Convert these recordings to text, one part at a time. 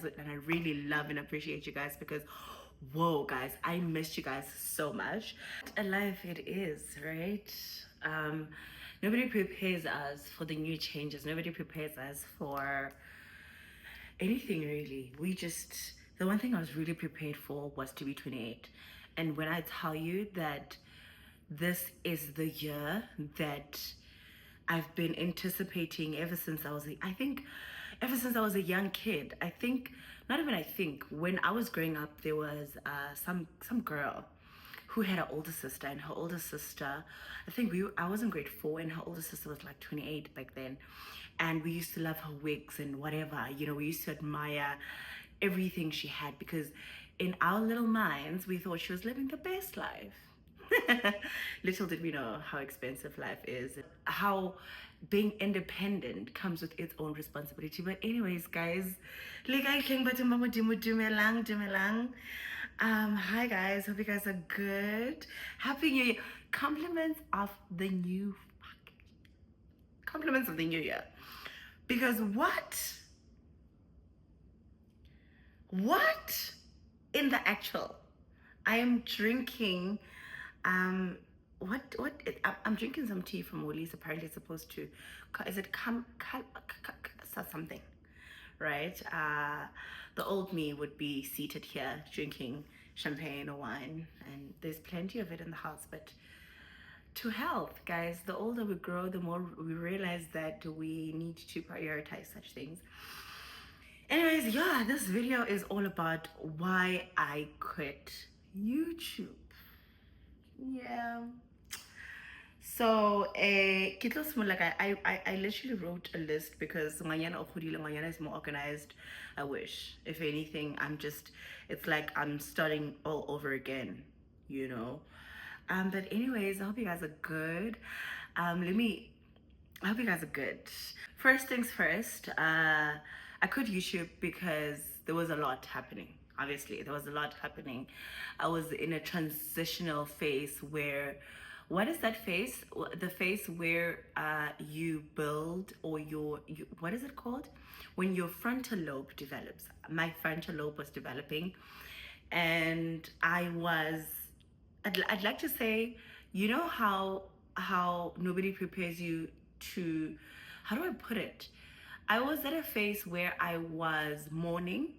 and I really love and appreciate you guys because whoa guys, I missed you guys so much. What a life it is, right? Nobody prepares us for the new changes. Nobody prepares us for anything really. The one thing I was really prepared for was to be 28. And when I tell you that this is the year that I've been anticipating ever since ever since I was a young kid. Not even I think, when I was growing up, there was some girl who had an older sister, and her older sister, I was in grade 4, and her older sister was like 28 back then, and we used to love her wigs and whatever, we used to admire everything she had because in our little minds we thought she was living the best life. Little did we know how expensive life is, how being independent comes with its own responsibility. But anyways, guys, hi guys, hope you guys are good. Happy New Year. Compliments of the new year. Because what in the actual, I am drinking I'm drinking some tea from Woolies. Apparently it's supposed to, is it something, right? The old me would be seated here drinking champagne or wine, and there's plenty of it in the house. But to health, guys, the older we grow, the more we realize that we need to prioritize such things. Anyways, yeah, this video is all about why I quit YouTube. Yeah. So, I literally wrote a list because Nganyana is more organized. I wish. If anything, it's like I'm starting all over again, you know. But anyways, I hope you guys are good. I hope you guys are good. First things first, I quit YouTube because there was a lot happening. Obviously, there was a lot happening. I was in a transitional phase where, what is that phase? The phase where you build, or what is it called? When your frontal lobe develops. My frontal lobe was developing, and I'd like to say, you know how nobody prepares you to, how do I put it? I was at a phase where I was mourning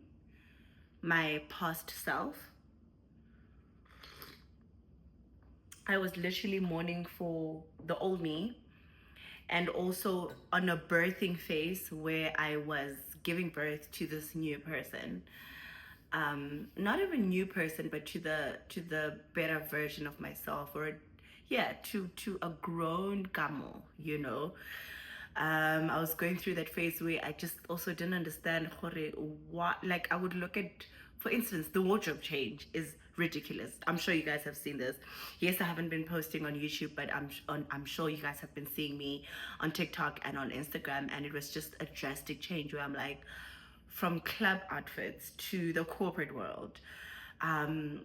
my past self. I was literally mourning for the old me, and also on a birthing phase where I was giving birth to this new person. Not even new person, but to the better version of myself, or yeah, to a grown gamo, you know. I was going through that phase where I just also didn't understand what, like, I would look at, for instance, the wardrobe change is ridiculous. I'm sure you guys have seen this. Yes, I haven't been posting on YouTube, but I'm sure you guys have been seeing me on TikTok and on Instagram, and it was just a drastic change where I'm like, from club outfits to the corporate world. And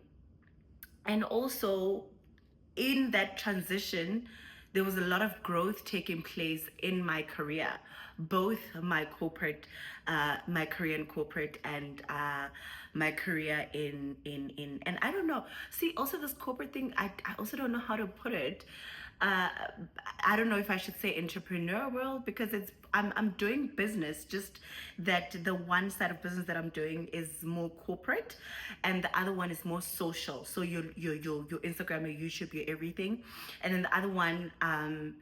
also in that transition, there was a lot of growth taking place in my career, both my career in corporate, and my career and I don't know. See, also this corporate thing, I also don't know how to put it. I don't know if I should say entrepreneur world, because I'm doing business, just that the one side of business that I'm doing is more corporate, and the other one is more social. So your Instagram, your YouTube, your everything, and then the other one, I'm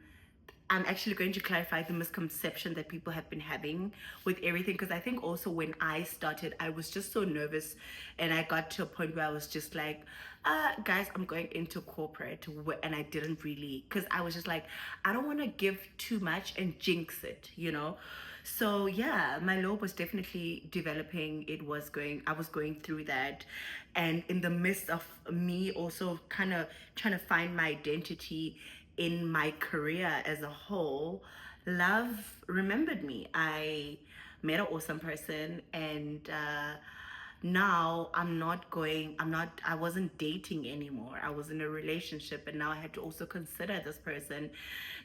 actually going to clarify the misconception that people have been having with everything. Because I think also when I started, I was just so nervous, and I got to a point where I was just like, guys, I'm going into corporate. And I didn't really, because I was just like, I don't want to give too much and jinx it, you know. So yeah, my lobe was definitely developing. I was going through that, and in the midst of me also kind of trying to find my identity in my career as a whole, love remembered me. I met an awesome person, and now I wasn't dating anymore. I was in a relationship, and now I had to also consider this person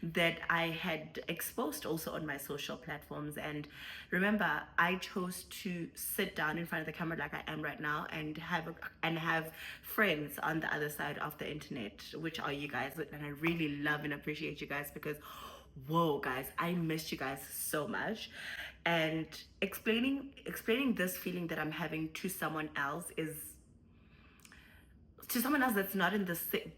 that I had exposed also on my social platforms. And remember, I chose to sit down in front of the camera like I am right now and have friends on the other side of the internet, which are you guys. And I really love and appreciate you guys because whoa guys, I missed you guys so much. And explaining this feeling that I'm having to someone else that's not in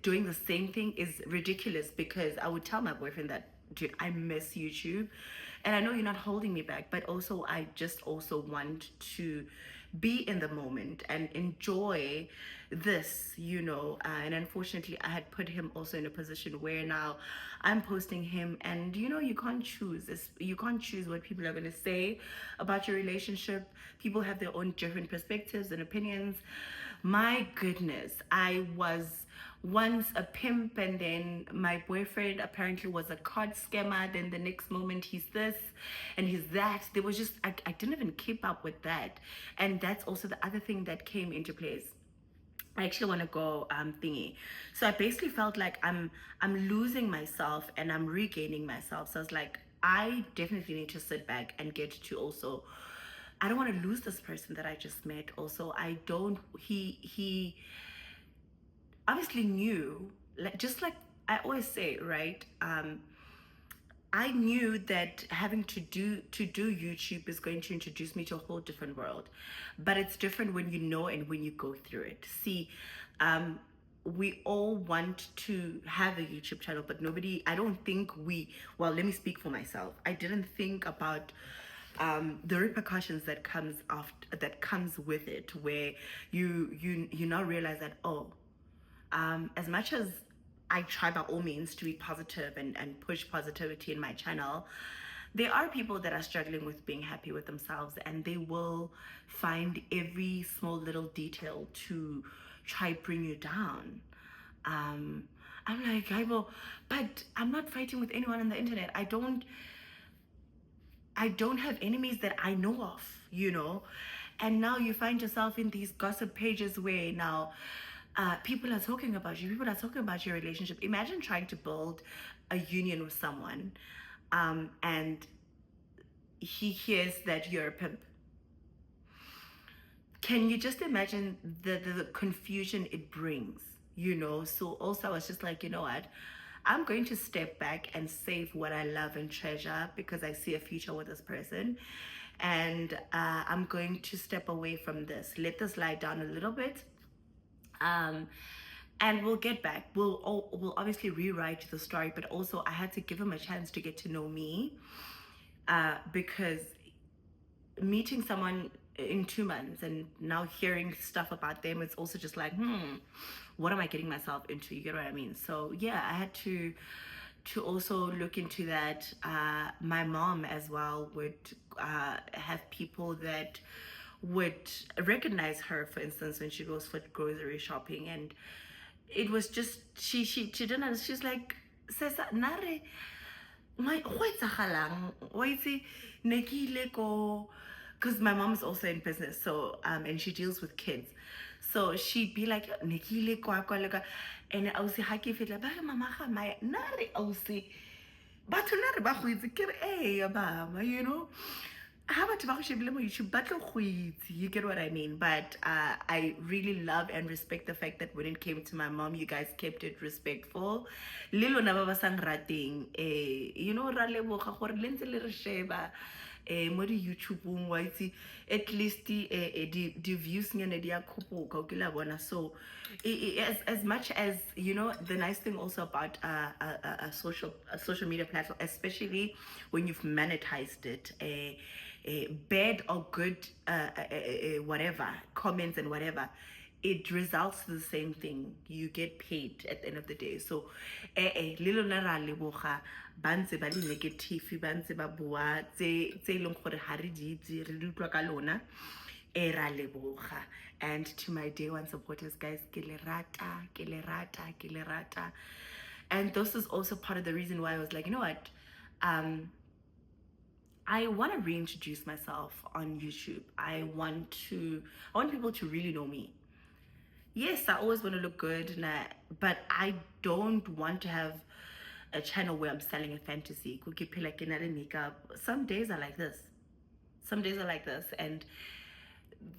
doing the same thing is ridiculous, because I would tell my boyfriend that, dude, I miss YouTube, and I know you're not holding me back, but also I just also want to be in the moment and enjoy this, and unfortunately I had put him also in a position where now I'm posting him, and you can't choose this. You can't choose what people are going to say about your relationship. People have their own different perspectives and opinions. My goodness, I was once a pimp, and then my boyfriend apparently was a card scammer. Then the next moment he's this and he's that. There was just, I didn't even keep up with that. And that's also the other thing that came into place. I actually want to go thingy. So I basically felt like I'm losing myself and I'm regaining myself. So I was like, I definitely need to sit back and get to also, I don't want to lose this person that I just met. Also, I don't, he obviously knew, like, just like I always say, right? I knew that having to do YouTube is going to introduce me to a whole different world, but it's different when you know and when you go through it. See, we all want to have a YouTube channel, but nobody. I don't think we. Well, let me speak for myself. I didn't think about the repercussions that comes with it, where you now realize that, oh, as much as I try by all means to be positive and push positivity in my channel, there are people that are struggling with being happy with themselves, and they will find every small little detail to try bring you down. I'm like, but I'm not fighting with anyone on the internet. I don't have enemies that I know of. And now you find yourself in these gossip pages where now people are talking about you, people are talking about your relationship. Imagine trying to build a union with someone, and he hears that you're a pimp. Can you just imagine the confusion it brings? So also I was just like, you know what? I'm going to step back and save what I love and treasure because I see a future with this person. And I'm going to step away from this. Let this lie down a little bit. And we'll get back. We'll obviously rewrite the story, but also I had to give him a chance to get to know me, because meeting someone in 2 months and now hearing stuff about them, it's also just like, what am I getting myself into? You get what I mean? So yeah, I had to also look into that. My mom as well would have people that would recognize her, for instance, when she goes for grocery shopping, and it was just she didn't understand. She's like, Sesa nare my because my mom is also in business, so and she deals with kids, so she'd be like, nekile kwa and I was ha ke fitla ba re mama ga my nare ausi batho nare ba go itse ke re mama. How about YouTube? You get what I mean? But I really love and respect the fact that when it came to my mom, you guys kept it respectful. Lilo na ba sang rating, ra leboga gore le ntse le re sheba mo di YouTube-ong wa itse at least the views nyane di a kgopoka o ke la bona. So as much as the nice thing also about a social media platform, especially when you've monetized it, bad or good, whatever comments and whatever, it results to the same thing. You get paid at the end of the day. So lelo na ra leboga ba ntse ba le negative, ba ntse ba bua tse leng gore ha re di itse re di utlwa ka lona, ra leboga. And to my day one supporters, guys, ke le rata, ke le rata, ke le rata. And this is also part of the reason why I was like, you know what, I want to reintroduce myself on YouTube. I want people to really know me. Yes, I always want to look good, but I don't want to have a channel where I'm selling a fantasy. Cookie like makeup. Some days are like this. Some days are like this. And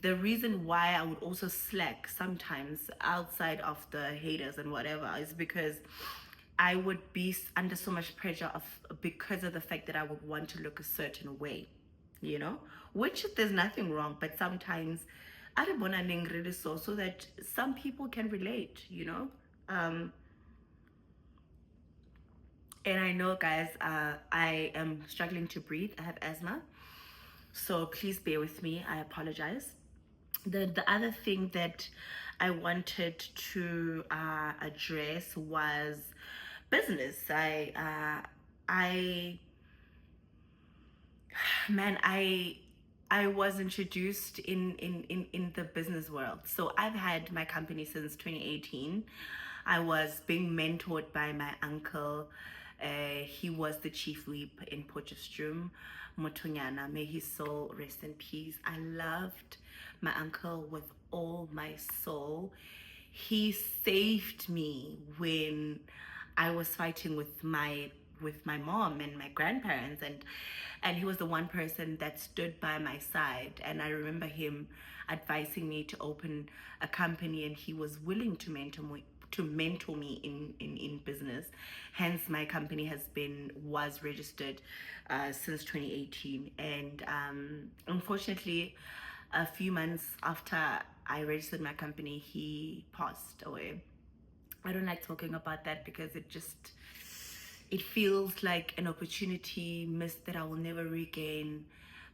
the reason why I would also slack sometimes outside of the haters and whatever is because I would be under so much pressure because of the fact that I would want to look a certain way, you know, which there's nothing wrong, but sometimes I don't want to really so that some people can relate, you know. Um, and I know, guys, I am struggling to breathe. I have asthma, so please bear with me. I apologize. The other thing that I wanted to address was business. I man, I was introduced in the business world. So I've had my company since 2018. I was being mentored by my uncle. He was the chief whip in Potchefstroom, Motonyana. May his soul rest in peace. I loved my uncle with all my soul. He saved me when I was fighting with my mom and my grandparents, and he was the one person that stood by my side. And I remember him advising me to open a company, and he was willing to mentor me in business. Hence my company was registered since 2018. And unfortunately, a few months after I registered my company, he passed away. I don't like talking about that because it feels like an opportunity missed that I will never regain.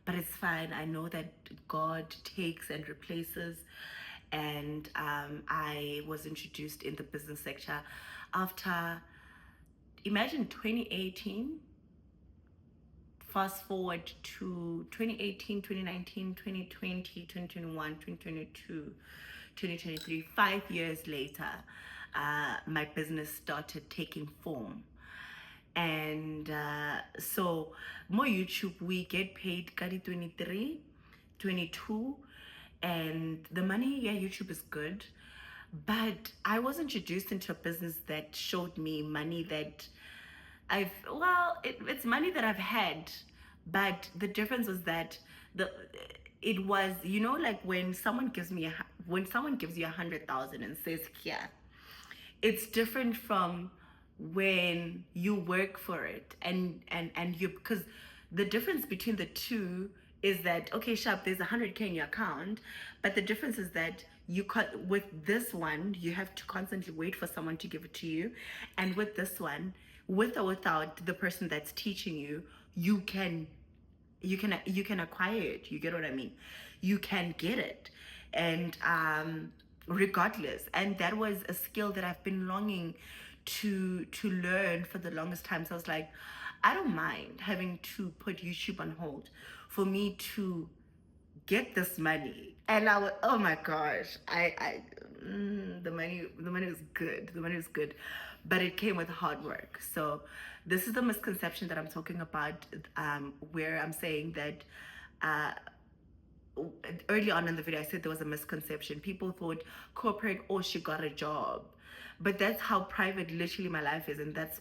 But it's fine. I know that God takes and replaces. And I was introduced in the business sector after, imagine 2018, fast forward to 2018, 2019, 2020, 2021, 2022, 2023. 5 years later, my business started taking form. And so more YouTube, we get paid kadi 23, 22, and the money, yeah, YouTube is good, but I was introduced into a business that showed me money that it's money that I've had, but the difference was that the it was, you know, like when someone gives you 100,000 and says, here, it's different from when you work for it, and you, because the difference between the two is that, okay, sharp, there's 100K in your account, but the difference is that with this one you have to constantly wait for someone to give it to you, and with this one, with or without the person that's teaching you, you can acquire it. You get what I mean? You can get it. And regardless, and that was a skill that I've been longing to learn for the longest time. So I was like, I don't mind having to put YouTube on hold for me to get this money. And I was, oh my gosh, the money was good. The money was good, but it came with hard work. So this is the misconception that I'm talking about, where I'm saying that early on in the video I said there was a misconception. People thought corporate, oh, she got a job. But that's how private literally my life is. And that's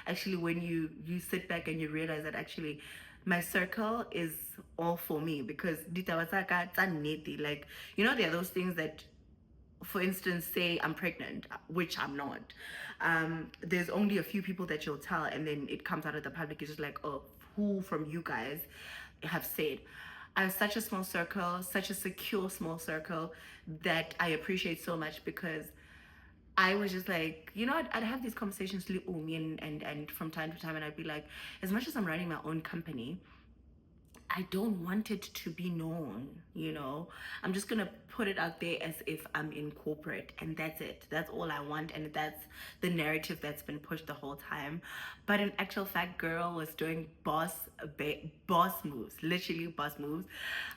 actually when you sit back and you realize that actually my circle is all for me. Because like, you know, there are those things that, for instance, say I'm pregnant, which I'm not. There's only a few people that you'll tell, and then it comes out of the public. It's just like, oh, who from you guys have said? I have such a small circle, such a secure small circle that I appreciate so much, because I was just like, you know, I'd have these conversations with me and from time to time, and I'd be like, as much as I'm running my own company, I don't want it to be known, you know. I'm just gonna put it out there as if I'm in corporate, and that's it. That's all I want, and that's the narrative that's been pushed the whole time. But in actual fact, girl was doing boss moves, literally boss moves.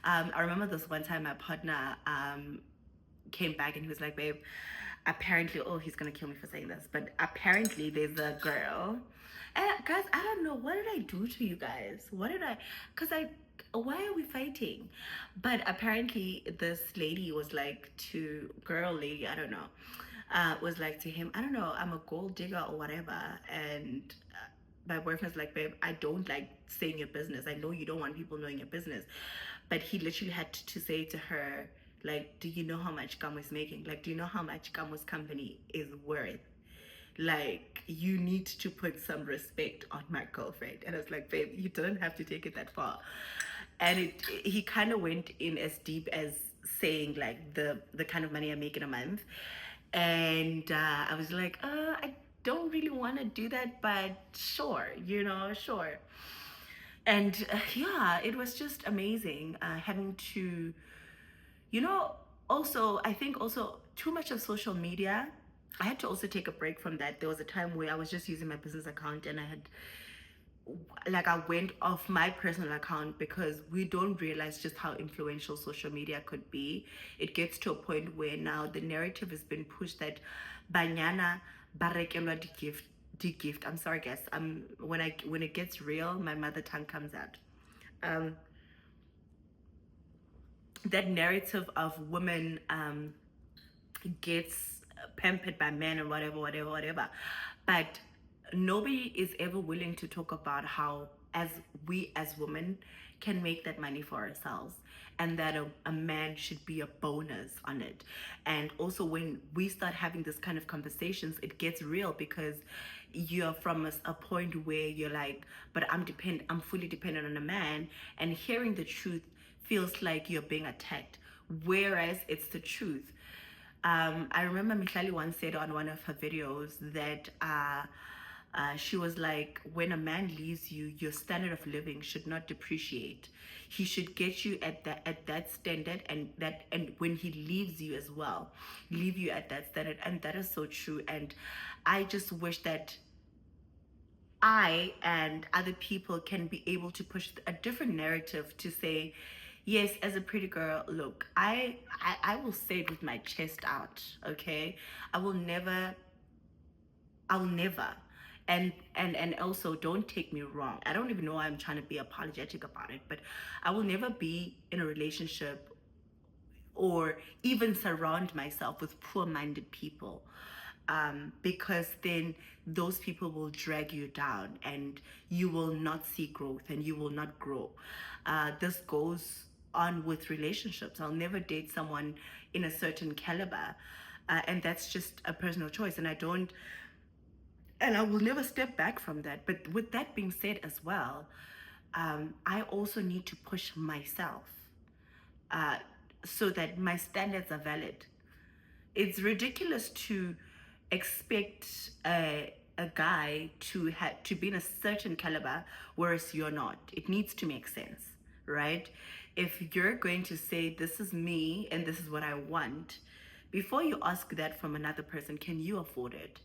I remember this one time my partner came back and he was like, babe, apparently, oh, he's gonna kill me for saying this, but apparently there's a girl. And guys, I don't know, what did I do to you guys? What did I, because I, why are we fighting? But apparently this lady was like to, girl, lady, I don't know, was like to him, I don't know, I'm a gold digger or whatever. And my boyfriend's like, babe, I don't like saying your business. I know you don't want people knowing your business. But he literally had to say to her, like, do you know how much Kamo's making? Like, do you know how much Kamo's company is worth? Like, you need to put some respect on my girlfriend. And I was like, babe, you don't have to take it that far. And he kind of went in as deep as saying like the kind of money I make in a month. And I was like, I don't really want to do that, but sure, sure. And yeah, it was just amazing having to, you know, also, I think also too much of social media. I had to also take a break from that. There was a time where I was just using my business account and I went off my personal account because we don't realize just how influential social media could be. It gets to a point where now the narrative has been pushed that banyana barekelwa the gift. I'm sorry guys. When it gets real, my mother tongue comes out. Um that narrative of women gets pampered by men and whatever. But nobody is ever willing to talk about how, as we as women, can make that money for ourselves, and that a man should be a bonus on it. And also, when we start having this kind of conversations, it gets real because you're from a point where you're like, but I'm fully dependent on a man, and hearing the truth feels like you're being attacked, whereas it's the truth. I remember Mihlali once said on one of her videos that she was like, when a man leaves you, your standard of living should not depreciate. He should get you at that standard, and when he leaves you as well, leave you at that standard. And that is so true. And I just wish that I and other people can be able to push a different narrative to say, yes, as a pretty girl, look, I will say it with my chest out, okay? I will never, I'll never. And also, don't take me wrong. I don't even know why I'm trying to be apologetic about it, but I will never be in a relationship or even surround myself with poor-minded people, because then those people will drag you down and you will not see growth and you will not grow. This goes on with relationships. I'll never date someone in a certain caliber, and that's just a personal choice, and I will never step back from that. But with that being said as well, I also need to push myself, uh, so that my standards are valid. It's ridiculous to expect a guy to be in a certain caliber, whereas you're not. It needs to make sense, right? If you're going to say, this is me and this is what I want, before you ask that from another person, can you afford it?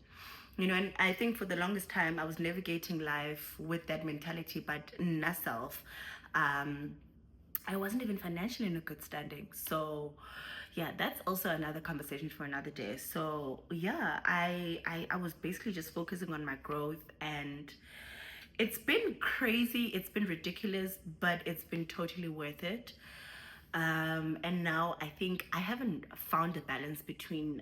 And I think for the longest time I was navigating life with that mentality, but not self. um I wasn't even financially in a good standing. So yeah, that's also another conversation for another day. So yeah, I was basically just focusing on my growth, and it's been crazy, it's been ridiculous, but it's been totally worth it. And now I think I haven't found a balance between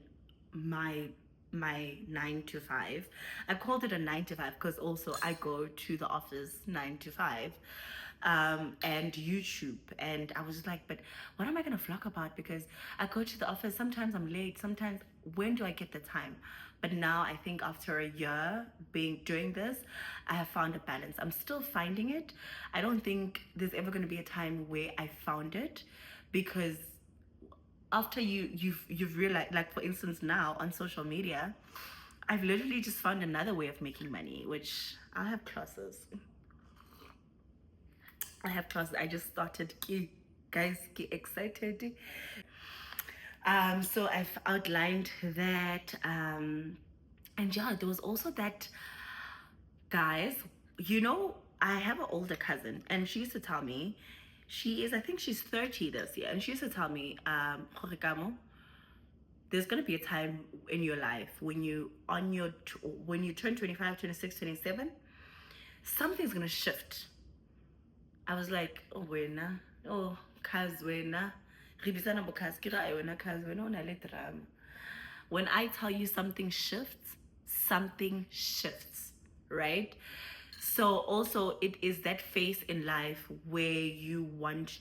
my 9 to 5. I called it a 9 to 5 because also I go to the office 9 to 5, and YouTube. And I was like, but what am I gonna vlog about? Because I go to the office, sometimes I'm late, sometimes when do I get the time? But now I think after a year doing this, I have found a balance. I'm still finding it. I don't think there's ever going to be a time where I found it, because after you've realized, like for instance now on social media, I've literally just found another way of making money, which I have classes. I just started. Guys, get excited. So I've outlined that, and yeah, there was also that, guys, I have an older cousin, and she used to tell me, I think she's 30 this year, and she used to tell me, "Gore Kamo, there's going to be a time in your life when when you turn 25, 26, 27, something's going to shift. I was like, oh, wena, oh, cuz wena, ribisana bo cuz kira wena cuz wena una le drama. When I tell you something shifts, right? So also it is that phase in life where you want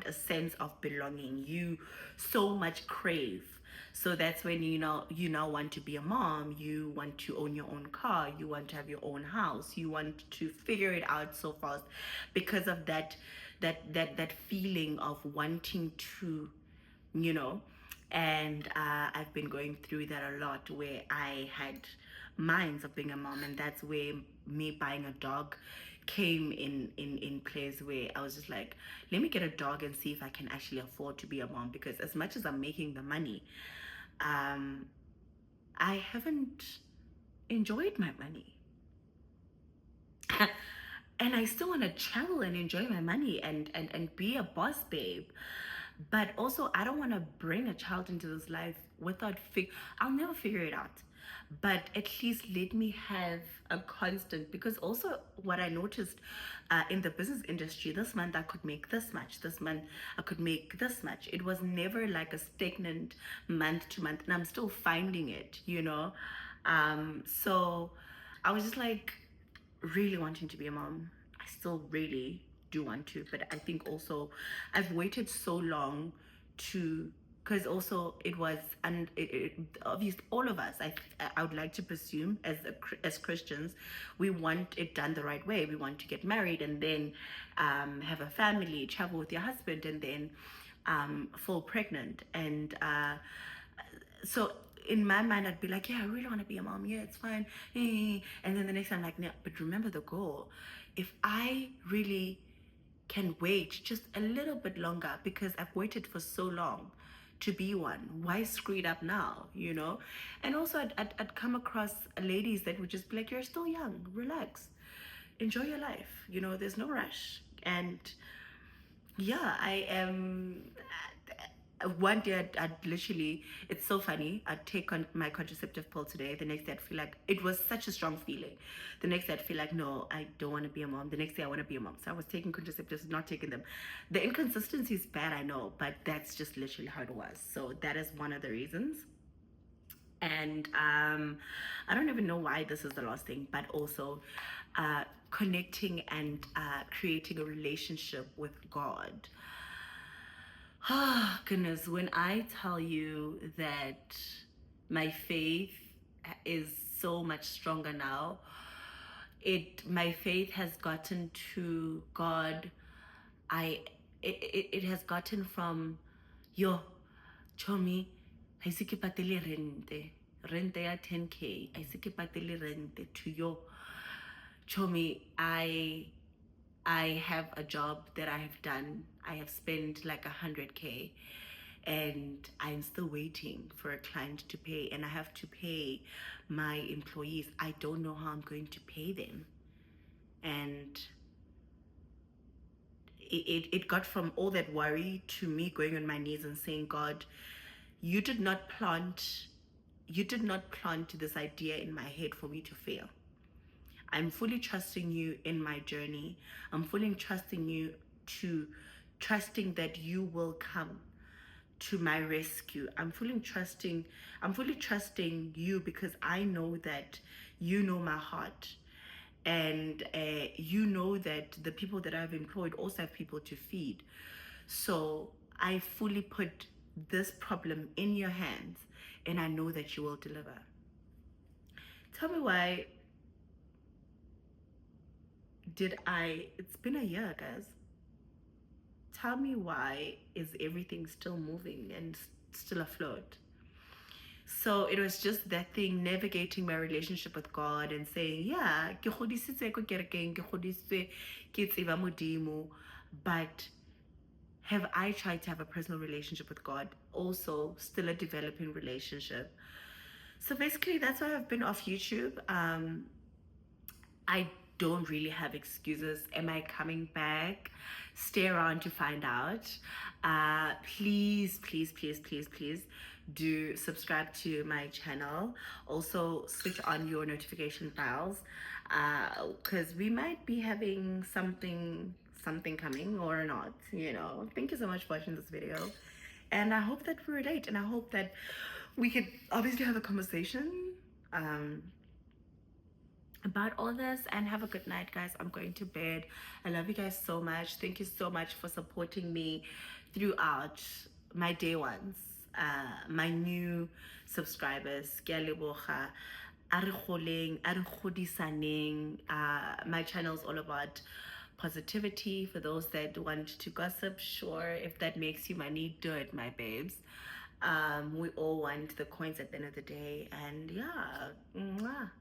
a sense of belonging. You so much crave. So that's when you now want to be a mom, you want to own your own car, you want to have your own house, you want to figure it out so fast because of that feeling of wanting to, you know. And I've been going through that a lot, where I had minds of being a mom, and that's where me buying a dog came in place, where I was just like, let me get a dog and see if I can actually afford to be a mom, because as much as I'm making the money, I haven't enjoyed my money. And I still want to travel and enjoy my money and be a boss babe. But also, I don't want to bring a child into this life without I'll never figure it out. But at least let me have a constant, because also what I noticed in the business industry, this month I could make this much, this month I could make this much. It was never like a stagnant month to month, and I'm still finding it, you know. So I was just like, really wanting to be a mom. I still really do want to, but I think also I've waited so long to, because also it was, and obviously all of us, I would like to presume as Christians, we want it done the right way. We want to get married and then have a family, travel with your husband, and then fall pregnant. And so in my mind, I'd be like, yeah, I really want to be a mom. Yeah, it's fine. And then the next time, I'm like, no, but remember the goal. If I really can wait just a little bit longer, because I've waited for so long to be one, why screw it up now, you know? And also, I'd come across ladies that would just be like, you're still young, relax, enjoy your life, you know, there's no rush. And yeah, I am. One day I'd literally, it's so funny, I'd take on my contraceptive pill today. The next day I'd feel like, it was such a strong feeling. The next day I'd feel like, no, I don't want to be a mom. The next day I want to be a mom. So I was taking contraceptives, not taking them. The inconsistency is bad, I know, but that's just literally how it was. So that is one of the reasons. And I don't even know why this is the last thing, but also connecting and creating a relationship with God. Ah, goodness, when I tell you that my faith is so much stronger now, my faith has gotten to God. It has gotten from, yo, Chomi, I see ke patele rente ya 10K, I see ke patele rente, to yo, Chomi, I have a job that I have done. I have spent like 100K, and I'm still waiting for a client to pay, and I have to pay my employees. I don't know how I'm going to pay them. And it got from all that worry to me going on my knees and saying, God, you did not plant this idea in my head for me to fail. I'm fully trusting you in my journey. I'm fully trusting you trusting that you will come to my rescue. I'm fully trusting you, because I know that you know my heart. And you know that the people that I've employed also have people to feed. So I fully put this problem in your hands, and I know that you will deliver. Tell me why it's been a year, guys. Tell me why is everything still moving and still afloat? So it was just that thing, navigating my relationship with God and saying, yeah, ke godisitswe ko kerekeng, ke godisitswe ke tseba modimo, but have I tried to have a personal relationship with God? Also, still a developing relationship. So basically, that's why I've been off YouTube. I don't really have excuses. Am I coming back? Stay around to find out. Please, please, please, please, please do subscribe to my channel. Also, switch on your notification bells because we might be having something coming or not, you know. Thank you so much for watching this video, and I hope that we relate, and I hope that we could obviously have a conversation about all this. And have a good night, guys. I'm going to bed. I love you guys so much. Thank you so much for supporting me throughout my day ones, my new subscribers. Ke a leboga. A re goleng, a re godisaneng. My channel is all about positivity. For those that want to gossip, sure, if that makes you money, do it, my babes. We all want the coins at the end of the day. And yeah, mwah.